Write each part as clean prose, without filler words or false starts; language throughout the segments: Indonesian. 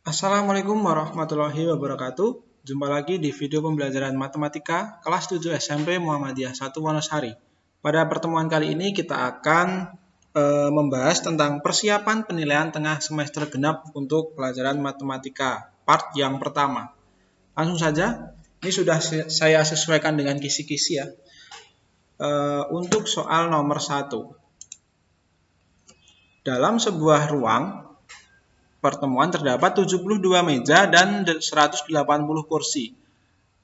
Assalamualaikum warahmatullahi wabarakatuh. Jumpa lagi di video pembelajaran matematika kelas 7 SMP Muhammadiyah 1 Wonosari. Pada pertemuan kali ini kita akan membahas tentang persiapan penilaian tengah semester genap untuk pelajaran matematika part yang pertama. Langsung saja, ini sudah saya sesuaikan dengan kisi-kisi ya. Untuk soal nomor 1. Dalam sebuah ruang pertemuan terdapat 72 meja dan 180 kursi.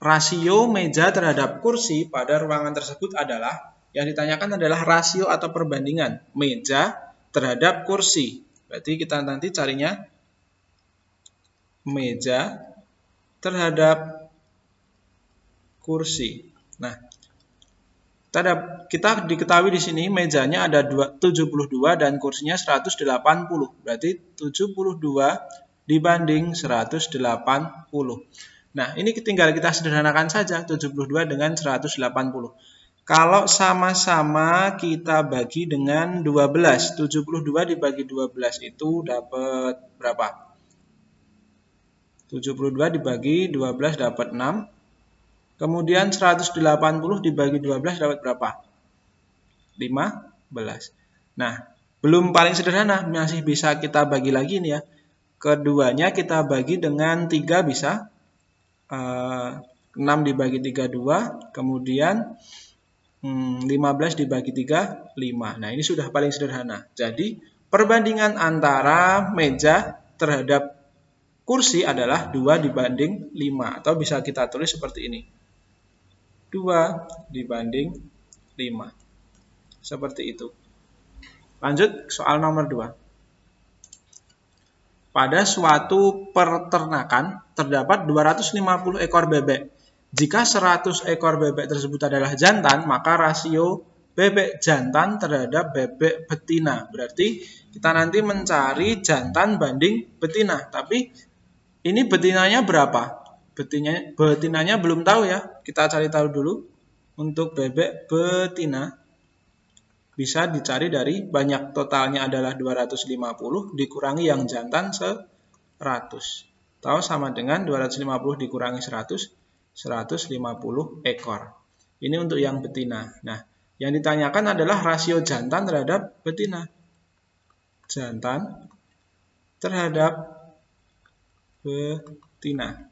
Rasio meja terhadap kursi pada ruangan tersebut adalah, yang ditanyakan adalah rasio atau perbandingan meja terhadap kursi. Berarti kita nanti carinya meja terhadap kursi. Nah, kita diketahui di sini mejanya ada 72 dan kursinya 180. Berarti 72 dibanding 180. Nah, ini tinggal kita sederhanakan saja 72 dengan 180. Kalau sama-sama kita bagi dengan 12. 72 dibagi 12 itu dapat berapa? 72 dibagi 12 dapat 6. Kemudian 180 dibagi 12 dapat berapa? 15. Nah, belum paling sederhana, masih bisa kita bagi lagi nih ya. Keduanya kita bagi dengan 3 bisa. 6 dibagi 3, 2. Kemudian 15 dibagi 3, 5. Nah, ini sudah paling sederhana. Jadi, perbandingan antara meja terhadap kursi adalah 2 dibanding 5. Atau bisa kita tulis seperti ini. 2 dibanding 5. Seperti itu. Lanjut soal nomor 2. Pada suatu peternakan terdapat 250 ekor bebek. Jika 100 ekor bebek tersebut adalah jantan, maka rasio bebek jantan terhadap bebek betina. Berarti kita nanti mencari jantan banding betina. Tapi ini betinanya berapa? Betinanya belum tahu ya. Kita cari tahu dulu. Untuk bebek betina bisa dicari dari banyak, totalnya adalah 250 dikurangi yang jantan 100. Atau sama dengan 250 dikurangi 100, 150 ekor. Ini untuk yang betina. Nah, yang ditanyakan adalah rasio jantan terhadap betina. Jantan terhadap betina.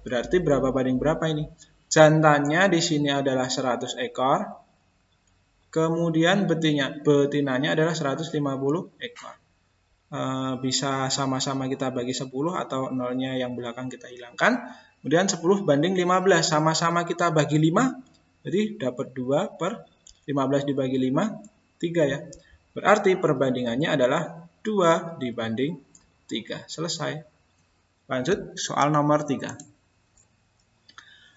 Berarti berapa banding berapa ini? Jantannya di sini adalah 100 ekor. Kemudian betinanya adalah 150 ekor. Bisa sama-sama kita bagi 10 atau nolnya yang belakang kita hilangkan. Kemudian 10 banding 15. Sama-sama kita bagi 5. Jadi dapat 2 per 15 dibagi 5, 3 ya. Berarti perbandingannya adalah 2 dibanding 3. Selesai. Lanjut soal nomor 3.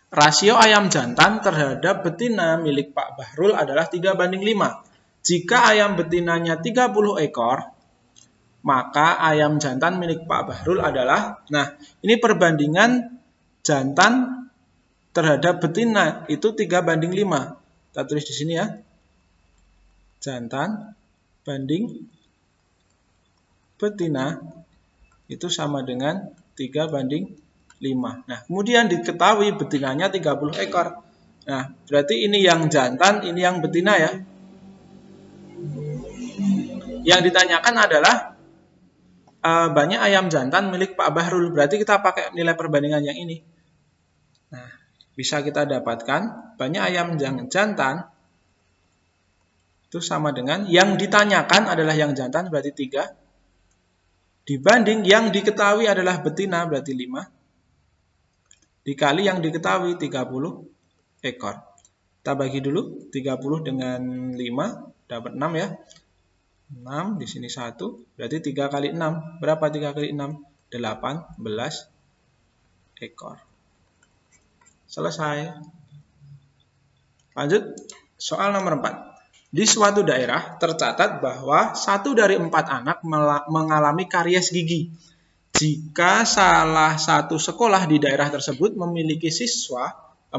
Rasio ayam jantan terhadap betina milik Pak Bahrul adalah 3 banding 5. Jika ayam betinanya 30 ekor, maka ayam jantan milik Pak Bahrul adalah, nah ini perbandingan jantan terhadap betina itu 3 banding 5. Kita tulis di sini ya. Jantan banding betina itu sama dengan 3 banding 5. Nah, kemudian diketahui betinanya 30 ekor. Nah, berarti ini yang jantan, ini yang betina ya. Yang ditanyakan adalah banyak ayam jantan milik Pak Bahrul. Berarti kita pakai nilai perbandingan yang ini. Nah, bisa kita dapatkan banyak ayam jantan itu sama dengan yang ditanyakan adalah yang jantan, berarti 3. Dibanding yang diketahui adalah betina, berarti 5. Dikali yang diketahui 30 ekor. Kita bagi dulu 30 dengan 5 dapat 6 ya. 6 di sini 1 berarti 3 kali 6. Berapa 3 kali 6? 18 ekor. Selesai. Lanjut soal nomor 4. Di suatu daerah tercatat bahwa 1 dari 4 anak mengalami karies gigi. Jika salah satu sekolah di daerah tersebut memiliki 320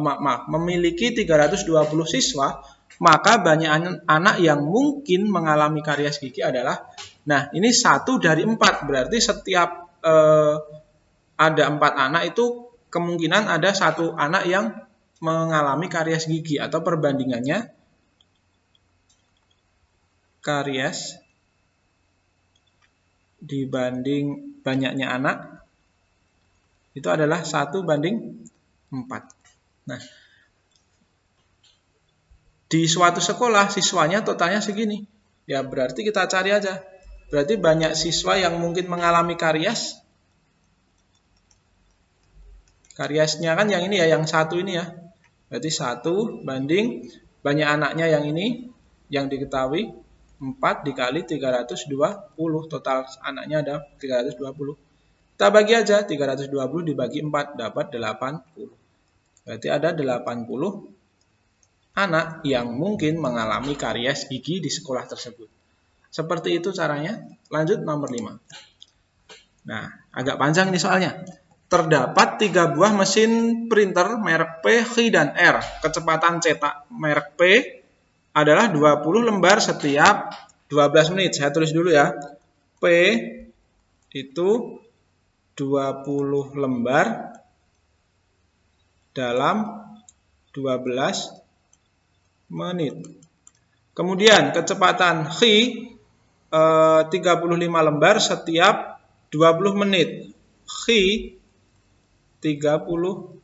siswa, maka banyak anak yang mungkin mengalami karies gigi adalah, nah ini 1 dari 4, berarti setiap ada 4 anak itu kemungkinan ada 1 anak yang mengalami karies gigi, atau perbandingannya karies dibanding banyaknya anak itu adalah 1:4. Nah, di suatu sekolah siswanya totalnya segini. Ya berarti kita cari aja. Berarti banyak siswa yang mungkin mengalami karies. Kariesnya kan yang ini ya, yang 1 ini ya. Berarti 1 banding banyak anaknya yang ini, yang diketahui 4 dikali 320. Total anaknya ada 320. Kita bagi aja, 320 dibagi 4 dapat 80. Berarti ada 80 anak yang mungkin mengalami karies gigi di sekolah tersebut. Seperti itu caranya. Lanjut nomor 5. Nah, agak panjang ini soalnya. Terdapat 3 buah mesin printer merek P, X, dan R. Kecepatan cetak merek P adalah 20 lembar setiap 12 menit. Saya tulis dulu ya. P itu 20 lembar dalam 12 menit. Kemudian kecepatan X 35 lembar setiap 20 menit. X 35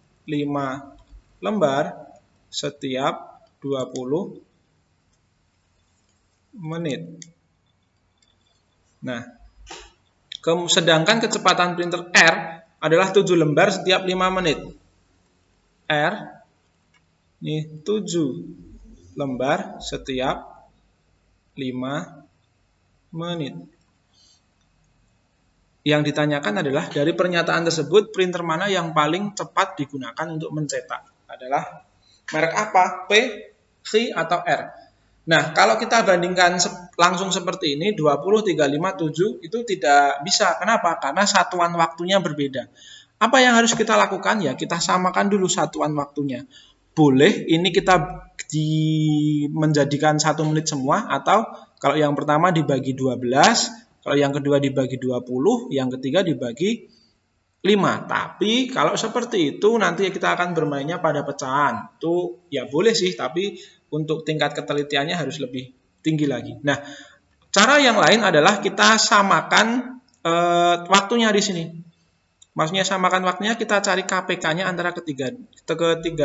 lembar setiap 20 menit. Nah, sedangkan kecepatan printer R adalah 7 lembar setiap 5 menit. R ini 7 lembar setiap 5 menit. Yang ditanyakan adalah dari pernyataan tersebut printer mana yang paling cepat digunakan untuk mencetak? Adalah merek apa? P, X, atau R? Nah, kalau kita bandingkan langsung seperti ini, 20, 35, 7 itu tidak bisa. Kenapa? Karena satuan waktunya berbeda. Apa yang harus kita lakukan? Ya, kita samakan dulu satuan waktunya. Boleh ini kita menjadikan 1 menit semua, atau kalau yang pertama dibagi 12, kalau yang kedua dibagi 20, yang ketiga dibagi 5. Tapi kalau seperti itu nanti kita akan bermainnya pada pecahan. Itu ya boleh sih, tapi untuk tingkat ketelitiannya harus lebih tinggi lagi. Nah, cara yang lain adalah kita samakan waktunya di sini. Maksudnya samakan waktunya, kita cari KPK-nya antara ketiga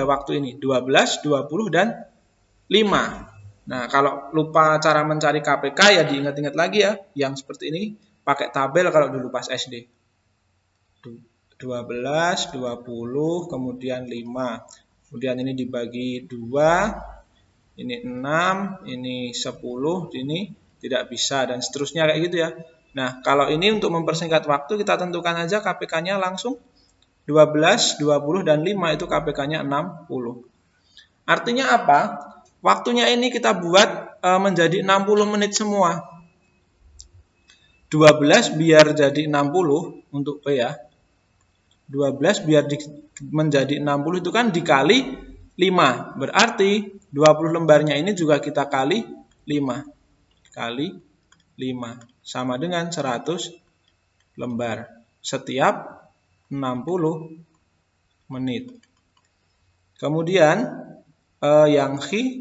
waktu ini, 12, 20, dan 5. Nah, kalau lupa cara mencari KPK ya diingat-ingat lagi ya, yang seperti ini pakai tabel kalau dulu pas SD. 12, 20, kemudian 5. Kemudian ini dibagi 2. Ini 6, ini 10, ini tidak bisa, dan seterusnya kayak gitu ya. Nah, kalau ini untuk mempersingkat waktu, kita tentukan aja KPK-nya langsung. 12, 20, dan 5 itu KPK-nya 60. Artinya apa? Waktunya ini kita buat menjadi 60 menit semua. 12 biar jadi 60 untuk P ya. 12 biar menjadi 60 itu kan dikali 5. Berarti 20 lembarnya ini juga kita kali 5. Kali 5. Sama dengan 100 lembar. Setiap 60 menit. Kemudian yang X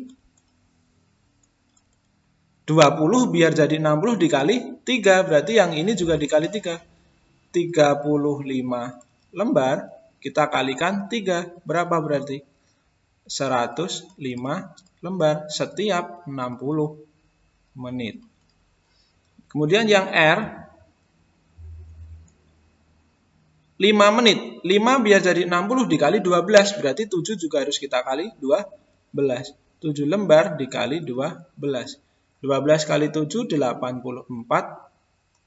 20 biar jadi 60 dikali 3. Berarti yang ini juga dikali 3. 35 lembar kita kalikan 3. Berapa berarti? 105 lembar setiap 60 menit. Kemudian yang R 5 menit. 5 biar jadi 60 dikali 12. Berarti 7 juga harus kita kali 12. 7 lembar dikali 12. 12 kali 7, 84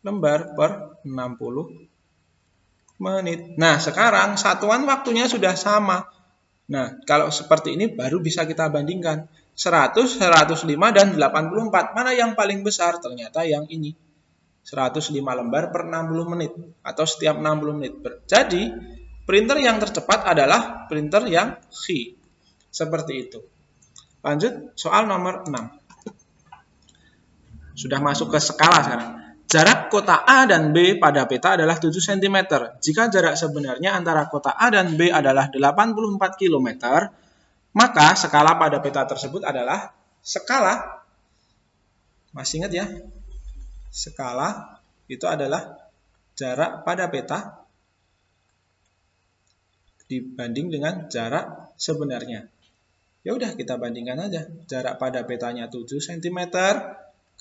lembar per 60 menit. Nah, sekarang satuan waktunya sudah sama. Nah, kalau seperti ini baru bisa kita bandingkan. 100, 105, dan 84. Mana yang paling besar? Ternyata yang ini. 105 lembar per 60 menit. Atau setiap 60 menit. Jadi, printer yang tercepat adalah printer yang X. Seperti itu. Lanjut, soal nomor 6. Sudah masuk ke skala sekarang. Jarak kota A dan B pada peta adalah 7 cm. Jika jarak sebenarnya antara kota A dan B adalah 84 km, maka skala pada peta tersebut adalah skala. Masih ingat ya? Skala itu adalah jarak pada peta dibanding dengan jarak sebenarnya. Ya udah, kita bandingkan aja. Jarak pada petanya 7 cm,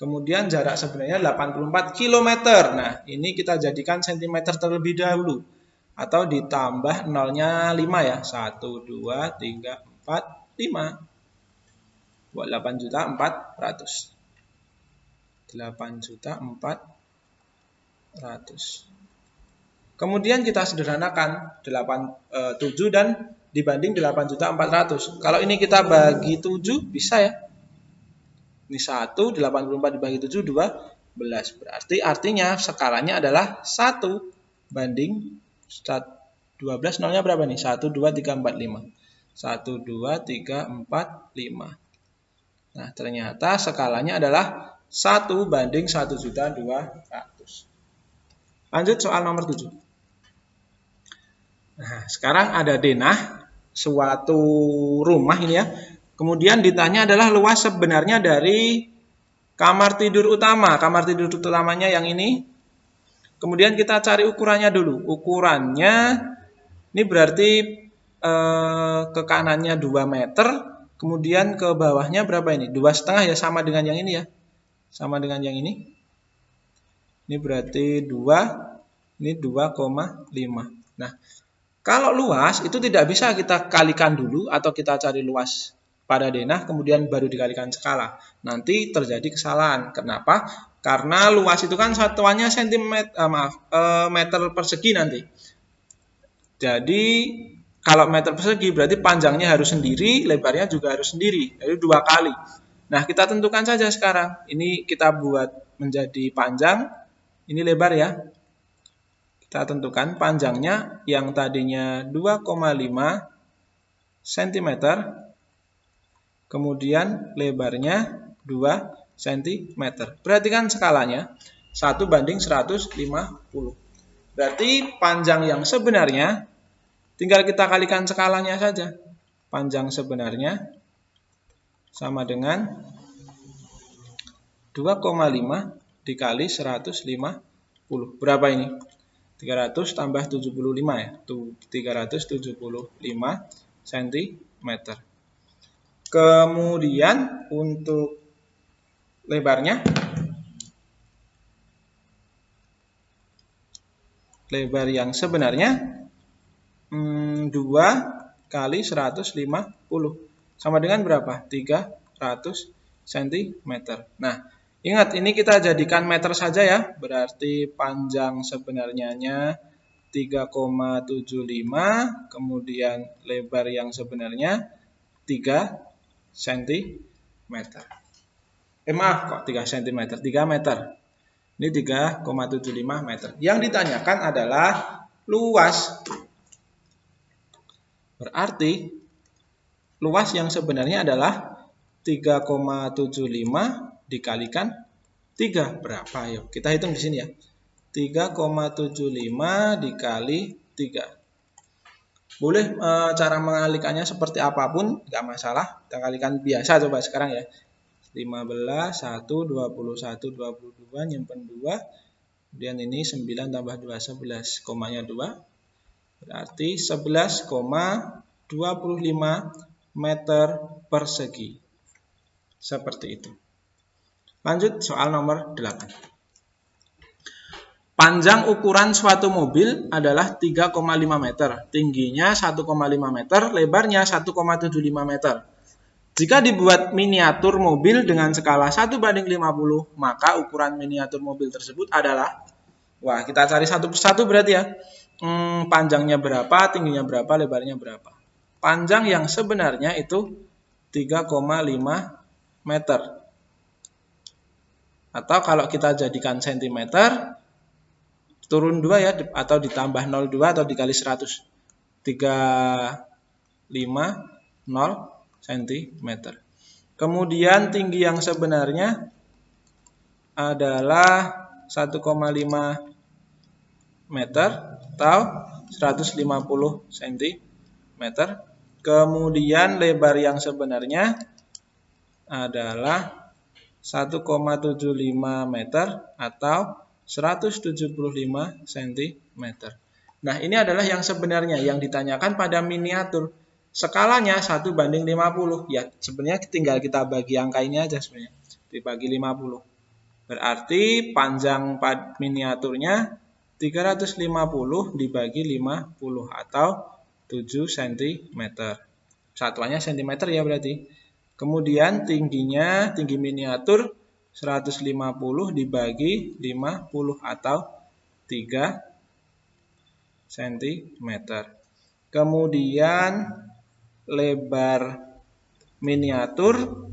kemudian jarak sebenarnya 84 km. Nah, ini kita jadikan cm terlebih dahulu. Atau ditambah nolnya 5 ya. 1, 2, 3, 4, 5. Buat 8.400.000. 8.400.000. Kemudian kita sederhanakan 7 dan dibanding 8.400.000. Kalau ini kita bagi 7 bisa ya. Ini 1, 84 dibagi 7, 12. Berarti artinya skalanya adalah 1 banding 12, nolnya berapa nih? 1, 2, 3, 4, 5. 1, 2, 3, 4, 5. Nah, ternyata skalanya adalah 1 banding 1.200.000. Lanjut soal nomor 7. Nah, sekarang ada denah suatu rumah ini ya. Kemudian ditanya adalah luas sebenarnya dari kamar tidur utama. Kamar tidur utamanya yang ini. Kemudian kita cari ukurannya dulu. Ukurannya ini berarti ke kanannya 2 meter. Kemudian ke bawahnya berapa ini? 2,5 ya, sama dengan yang ini ya. Sama dengan yang ini. Ini berarti 2. Ini 2,5. Nah, kalau luas itu tidak bisa kita kalikan dulu atau kita cari luas pada denah kemudian baru dikalikan skala. Nanti terjadi kesalahan. Kenapa? Karena luas itu kan satuannya meter persegi nanti. Jadi kalau meter persegi berarti panjangnya harus sendiri, lebarnya juga harus sendiri. Jadi 2 kali. Nah, kita tentukan saja sekarang. Ini kita buat menjadi panjang, ini lebar ya. Kita tentukan panjangnya yang tadinya 2,5 cm, kemudian lebarnya 2 cm. Perhatikan skalanya 1 banding 150. Berarti panjang yang sebenarnya tinggal kita kalikan skalanya saja. Panjang sebenarnya sama dengan 2,5 dikali 150. Berapa ini? 300 tambah 75 ya. 375 cm. Kemudian untuk lebarnya, lebar yang sebenarnya 2 kali 150 sama dengan berapa? 300 cm. Nah, ingat ini kita jadikan meter saja ya. Berarti panjang sebenarnya 3,75, kemudian lebar yang sebenarnya 3 cm. Maaf kok 3 cm, 3 meter. Ini 3,75 meter. Yang ditanyakan adalah luas. Berarti luas yang sebenarnya adalah 3,75 dikalikan 3. Berapa? Yuk, kita hitung di sini ya. 3,75 dikali 3. Boleh cara mengalikannya seperti apapun, nggak masalah. Kita kalikan biasa coba sekarang ya. 15, 1, 21, 22, nyimpen 2. Kemudian ini 9 tambah 2, 11, komanya 2. Berarti 11,25 meter persegi. Seperti itu. Lanjut soal nomor 8. Panjang ukuran suatu mobil adalah 3,5 meter. Tingginya 1,5 meter, lebarnya 1,75 meter. Jika dibuat miniatur mobil dengan skala 1 banding 50, maka ukuran miniatur mobil tersebut adalah, wah kita cari satu persatu berarti ya. Panjangnya berapa, tingginya berapa, lebarnya berapa. Panjang yang sebenarnya itu 3,5 meter. Atau kalau kita jadikan cm, turun 2 ya, atau ditambah 0,2 atau dikali 100. 350 cm. Kemudian tinggi yang sebenarnya adalah 1,5 meter atau 150 cm. Kemudian lebar yang sebenarnya adalah 1,75 meter atau 175 cm. Nah, ini adalah yang sebenarnya yang ditanyakan pada miniatur. Skalanya 1:50. Ya, sebenarnya tinggal kita bagi angka ini aja sebenarnya. Dibagi 50. Berarti panjang miniaturnya 350 dibagi 50 atau 7 cm. Satuannya cm ya berarti. Kemudian tinggi miniatur 150 dibagi 50 atau 3 cm. Kemudian lebar miniatur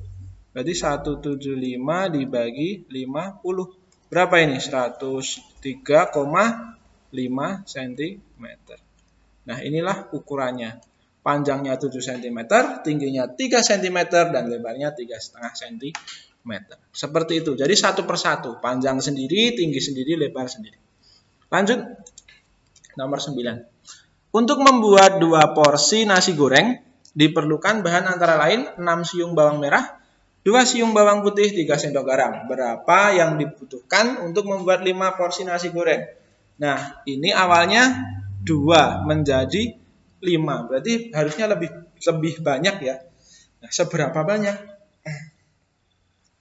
berarti 175 dibagi 50. Berapa ini? 103,5 cm. Nah, inilah ukurannya. Panjangnya 7 cm, tingginya 3 cm, dan lebarnya 3,5 cm. Seperti itu. Jadi satu persatu. Panjang sendiri, tinggi sendiri, lebar sendiri. Lanjut. Nomor 9. Untuk membuat 2 porsi nasi goreng, diperlukan bahan antara lain 6 siung bawang merah, 2 siung bawang putih, 3 sendok garam. Berapa yang dibutuhkan untuk membuat 5 porsi nasi goreng? Nah, ini awalnya 2 menjadi 5. Berarti harusnya lebih banyak ya. Nah, seberapa banyak?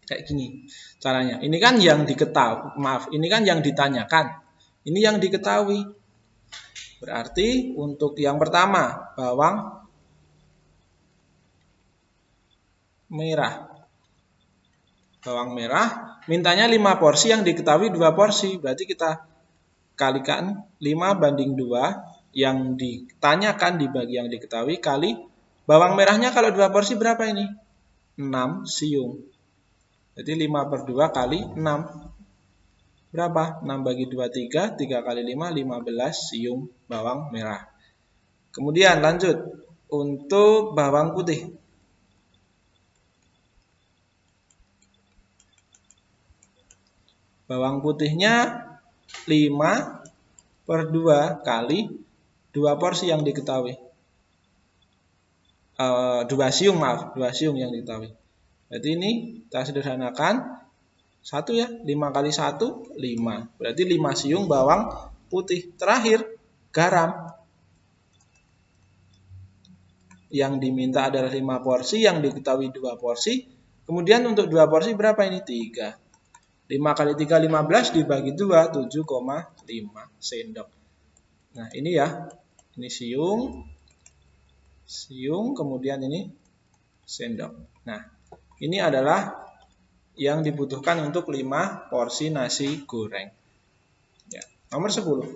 Kayak gini caranya. Ini kan yang diketahui. Ini kan yang ditanyakan. Ini yang diketahui. Berarti untuk yang pertama, bawang merah. Bawang merah, mintanya 5 porsi, yang diketahui 2 porsi. Berarti kita kalikan 5/2, yang ditanyakan dibagi yang diketahui, kali bawang merahnya kalau 2 porsi berapa ini? 6 siung. Jadi 5/2 kali 6. Berapa? 6 bagi 2, 3. 3 kali 5, 15 siung bawang merah. Kemudian lanjut. Untuk bawang putih. Bawang putihnya 5/2 kali 2 porsi yang diketahui. 2 siung yang diketahui. Berarti ini kita sederhanakan. 1 ya, 5 kali 1, 5. Berarti 5 siung bawang putih. Terakhir, garam. Yang diminta adalah 5 porsi, yang diketahui 2 porsi. Kemudian untuk 2 porsi berapa ini? 3. 5 kali 3, 15 dibagi 2, 7,5 sendok. Nah, ini ya. Ini siung, kemudian ini sendok. Nah, ini adalah yang dibutuhkan untuk 5 porsi nasi goreng. Ya. Nomor 10.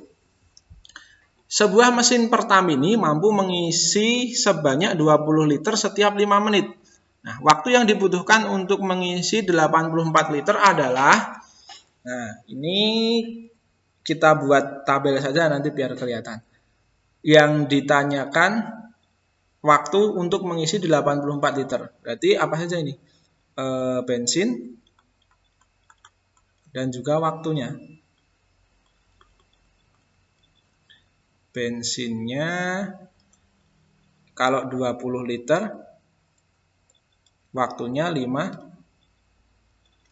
Sebuah mesin Pertamini mampu mengisi sebanyak 20 liter setiap 5 menit. Nah, waktu yang dibutuhkan untuk mengisi 84 liter adalah, nah, ini kita buat tabel saja nanti biar kelihatan. Yang ditanyakan waktu untuk mengisi 84 liter. Berarti apa saja ini? Bensin dan juga waktunya. Bensinnya kalau 20 liter, waktunya 5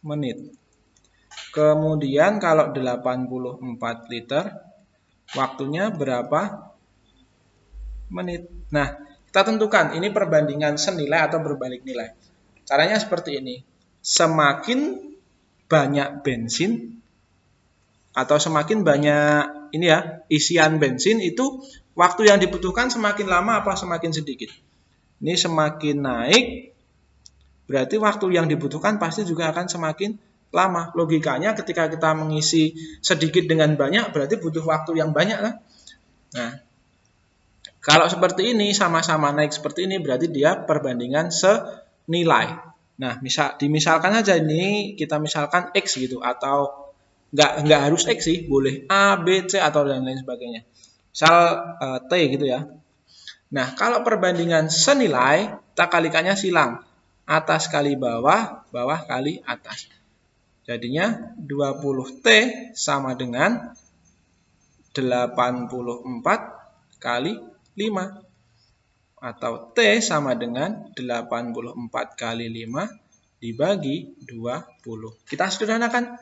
menit. Kemudian kalau 84 liter, waktunya berapa menit? Nah, kita tentukan ini perbandingan senilai atau berbalik nilai. Caranya seperti ini. Semakin banyak bensin atau semakin banyak ini ya, isian bensin, itu waktu yang dibutuhkan semakin lama apa semakin sedikit? Ini semakin naik, berarti waktu yang dibutuhkan pasti juga akan semakin lama. Logikanya ketika kita mengisi sedikit dengan banyak, berarti butuh waktu yang banyak kan? Nah, kalau seperti ini, sama-sama naik seperti ini, berarti dia perbandingan senilai. Nah, dimisalkan aja ini, kita misalkan X gitu, atau nggak harus X sih, boleh A, B, C, atau dan lain sebagainya. Misal T gitu ya. Nah, kalau perbandingan senilai, kita kalikannya silang. Atas kali bawah, bawah kali atas. Jadinya 20T sama dengan 84 kali 5. Atau T sama dengan 84 kali 5 dibagi 20. Kita sederhanakan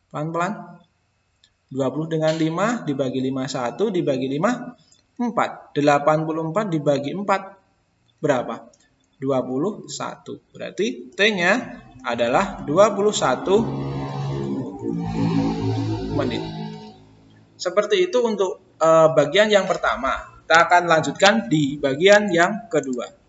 pelan-pelan. 20 dengan 5 dibagi 5, 1 dibagi 5, 4. 84 dibagi 4 berapa? 21. Berarti T-nya adalah 21 menit. Seperti itu untuk bagian yang pertama. Kita akan lanjutkan di bagian yang kedua.